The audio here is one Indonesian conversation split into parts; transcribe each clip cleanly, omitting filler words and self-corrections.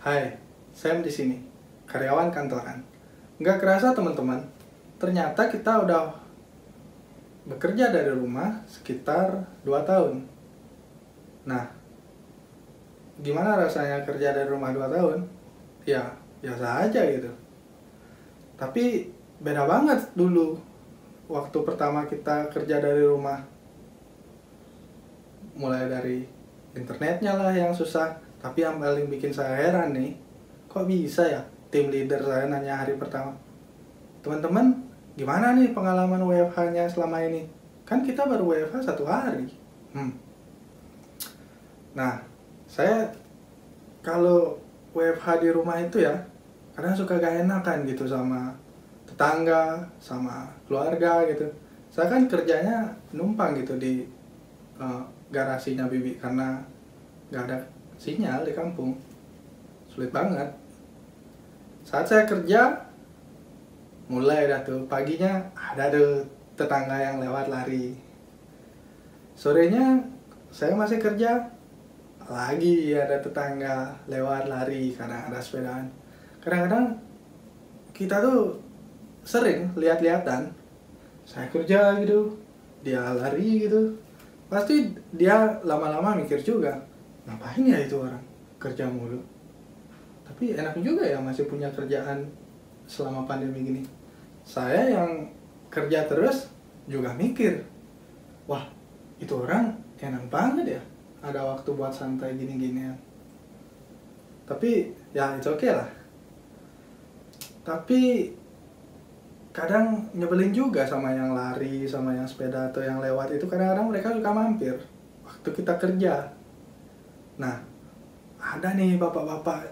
Hai, Sam di sini, karyawan kantoran. Nggak kerasa teman-teman, ternyata kita udah bekerja dari rumah sekitar 2 tahun. Nah, gimana rasanya kerja dari rumah 2 tahun? Ya, biasa aja gitu. Tapi beda banget dulu waktu pertama kita kerja dari rumah. Mulai dari internetnya lah yang susah. Tapi yang paling bikin saya heran nih, kok bisa ya tim leader saya nanya hari pertama, teman-teman gimana nih pengalaman WFH-nya selama ini? Kan kita baru WFH 1 hari. Nah, saya kalau WFH di rumah itu ya, kadang suka gak enakan gitu sama tetangga, sama keluarga gitu. Saya kan kerjanya numpang gitu di garasinya bibi karena gak ada sinyal di kampung. Sulit banget. Saat saya kerja, mulai dah tuh paginya ada tuh tetangga yang lewat lari. Sorenya saya masih kerja, lagi ada tetangga lewat lari karena ada sepedaan. Kadang-kadang kita tuh sering lihat-lihatan. Saya kerja gitu, dia lari gitu. Pasti dia lama-lama mikir juga, ngapain ya itu orang kerja mulu. Tapi enak juga ya masih punya kerjaan selama pandemi gini. Saya yang kerja terus juga mikir, wah itu orang enak banget ya, ada waktu buat santai gini-ginian. Tapi ya itu oke lah. Tapi kadang nyebelin juga sama yang lari, sama yang sepeda atau yang lewat itu. Kadang-kadang mereka suka mampir waktu kita kerja. Nah, ada nih bapak-bapak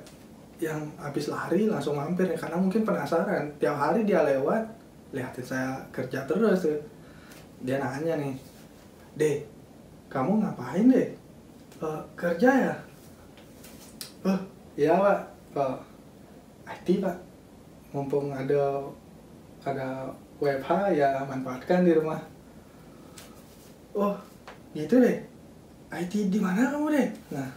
yang habis lari langsung mampir nih, karena mungkin penasaran. Tiap hari dia lewat, lihatin saya kerja terus tuh. Dia nanya nih, "Dek, kamu ngapain deh? Kerja ya?" Iya pak, IT pak. Mumpung ada WFH ya manfaatkan di rumah. Oh gitu deh. IT di mana kamu deh? Nah,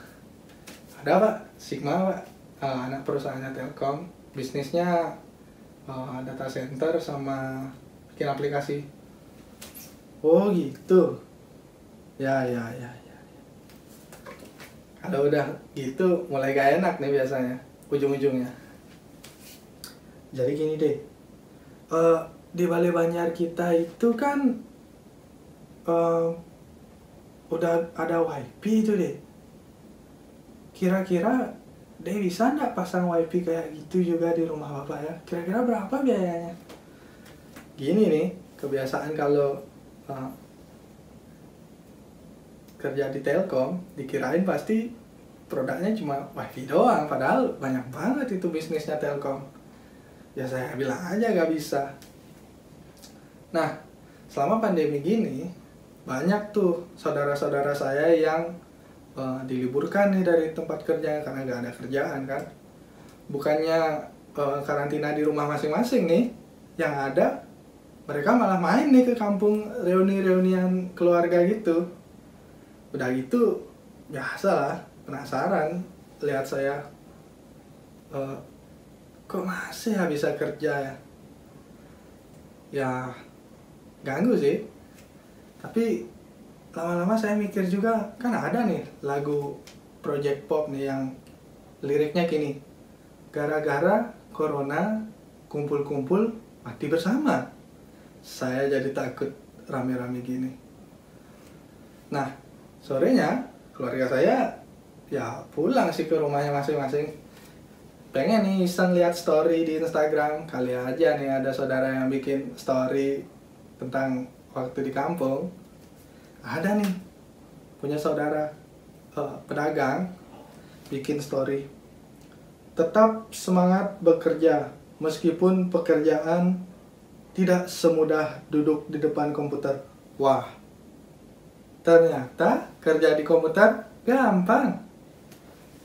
ada pak, Sigma pak, anak perusahaannya Telkom. Bisnisnya data center sama bikin aplikasi. Oh gitu. Ya. Kalau udah gitu mulai gak enak nih biasanya ujung-ujungnya. Jadi gini deh, di Balai Banjar kita itu kan udah ada wifi itu deh. Kira-kira deh bisa nggak pasang wifi kayak gitu juga di rumah bapak ya? Kira-kira berapa biayanya? Gini nih, kebiasaan kalau kerja di Telkom, dikirain pasti produknya cuma wifi doang, padahal banyak banget itu bisnisnya Telkom. Ya saya bilang aja gak bisa. Nah, selama pandemi gini, banyak tuh saudara-saudara saya yang diliburkan nih dari tempat kerja karena gak ada kerjaan kan. Bukannya karantina di rumah masing-masing nih, yang ada mereka malah main nih ke kampung, reuni-reunian keluarga gitu. Udah gitu, biasa lah, penasaran lihat saya, kok masih ya bisa kerja ya? Ya ganggu sih. Tapi lama-lama saya mikir juga, kan ada nih lagu Project Pop nih yang liriknya gini, gara-gara corona kumpul-kumpul mati bersama. Saya jadi takut rame-rame gini. Nah, sorenya keluarga saya ya pulang sih ke rumahnya masing-masing. Pengen nih iseng lihat story di Instagram, kali aja nih ada saudara yang bikin story tentang waktu di kampung. Ada nih punya saudara pedagang bikin story, tetap semangat bekerja meskipun pekerjaan tidak semudah duduk di depan komputer. Wah, ternyata kerja di komputer gampang.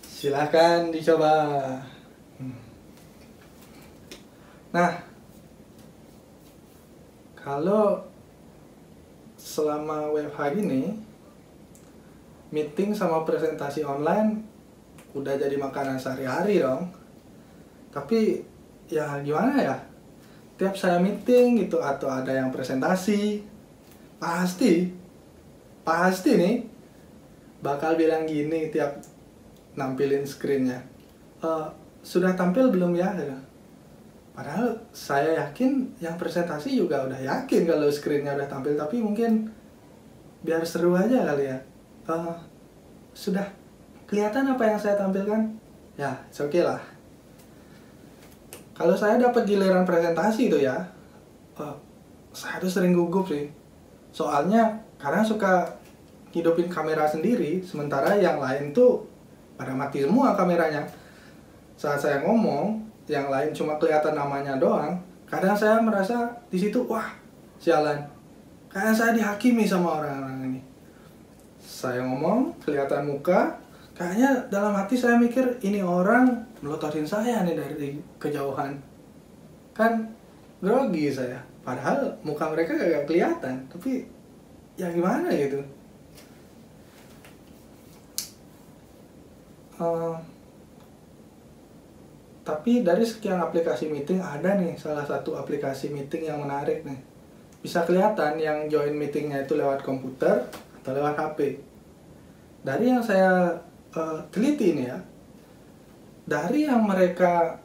Silahkan dicoba. Nah, kalau selama WFH gini, meeting sama presentasi online udah jadi makanan sehari-hari dong. Tapi ya gimana ya, tiap saya meeting gitu atau ada yang presentasi, pasti nih bakal bilang gini tiap nampilin screennya, sudah tampil belum ya? Padahal saya yakin yang presentasi juga udah yakin kalau screennya udah tampil, tapi mungkin biar seru aja kali ya. Sudah kelihatan apa yang saya tampilkan? Ya, oke okay lah. Kalau saya dapat giliran presentasi itu ya, saya tuh sering gugup sih. Soalnya kadang suka hidupin kamera sendiri, sementara yang lain tuh pada mati semua kameranya. Saat saya ngomong, yang lain cuma kelihatan namanya doang. Kadang saya merasa di situ, wah, sialan. Kayak saya dihakimi sama orang-orang ini. Saya ngomong, kelihatan muka, kayaknya dalam hati saya mikir, ini orang melototin saya nih dari kejauhan. Kan grogi saya. Padahal muka mereka gak kelihatan. Tapi ya gimana gitu. Tapi dari sekian aplikasi meeting ada nih salah satu aplikasi meeting yang menarik nih. Bisa kelihatan yang join meetingnya itu lewat komputer atau lewat HP. Dari yang saya teliti nih ya, dari yang mereka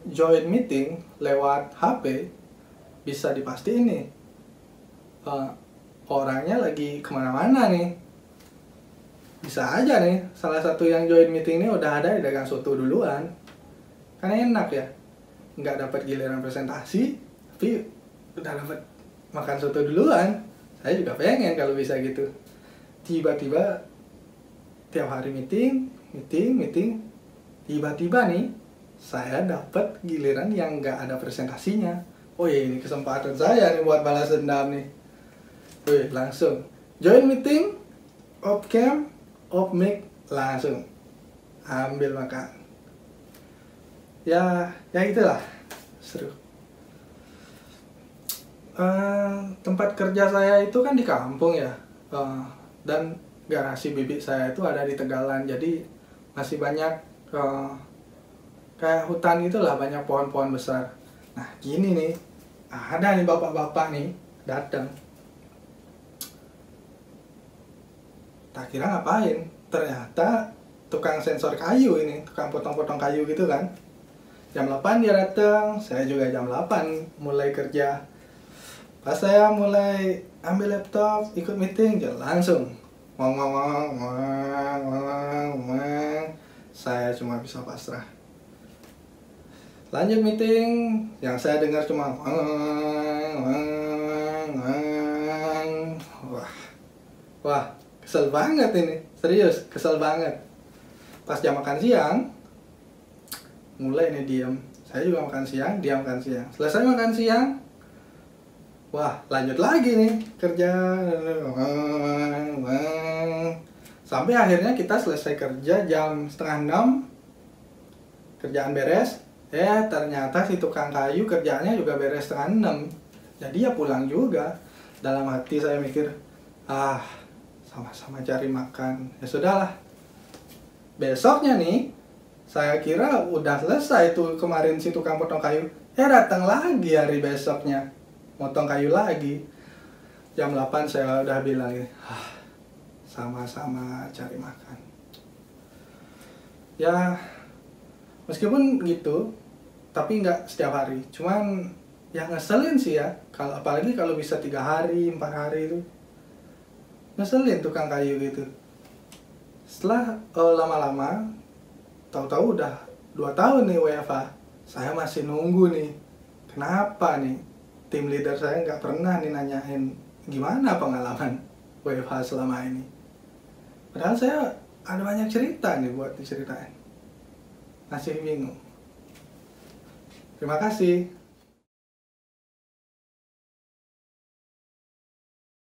join meeting lewat HP, bisa dipastiin nih orangnya lagi kemana-mana nih. Bisa aja nih salah satu yang join meeting ini udah ada di dagang soto duluan. Kan enak ya, nggak dapat giliran presentasi, tapi udah dapat makan soto duluan. Saya juga pengen kalau bisa gitu. Tiba-tiba tiap hari meeting, tiba-tiba nih saya dapat giliran yang nggak ada presentasinya. Oh ya, ini kesempatan saya nih buat balas dendam nih. Wih, langsung join meeting, off cam, off mic, langsung ambil makan. Ya itulah, seru. Tempat kerja saya itu kan di kampung ya, dan garasi bibik saya itu ada di Tegalan, jadi masih banyak kayak hutan itulah, banyak pohon-pohon besar. Nah gini nih, ada nih bapak-bapak nih datang. Tak kira ngapain, ternyata tukang sensor kayu ini, tukang potong-potong kayu gitu kan. Jam 8 dia datang, saya juga jam 8 mulai kerja. Pas saya mulai ambil laptop, ikut meeting, langsung saya cuma bisa pasrah. Lanjut meeting, yang saya dengar cuma wah, kesel banget ini, serius, kesel banget. Pas jam makan siang, mulai nih diam. Saya juga makan siang, dia makan siang. Selesai makan siang, wah lanjut lagi nih kerja. Sampai akhirnya kita selesai kerja jam 5:30, kerjaan beres. Ternyata si tukang kayu kerjaannya juga beres 5:30. Jadi ya pulang juga. Dalam hati saya mikir, sama-sama cari makan. Ya sudahlah. Besoknya nih, saya kira udah selesai tuh kemarin si tukang potong kayu. Datang lagi hari besoknya, potong kayu lagi. Jam 8 saya udah bilang, sama-sama cari makan. Ya, meskipun gitu, tapi nggak setiap hari. Cuman ya ngeselin sih ya. Apalagi kalau bisa 3 hari, 4 hari itu. Ngeselin tukang kayu gitu. Setelah lama-lama, tahu-tahu udah 2 tahun nih WFH, saya masih nunggu nih. Kenapa nih tim leader saya nggak pernah nih nanyain gimana pengalaman WFH selama ini. Padahal saya ada banyak cerita nih buat diceritain. Masih bingung. Terima kasih.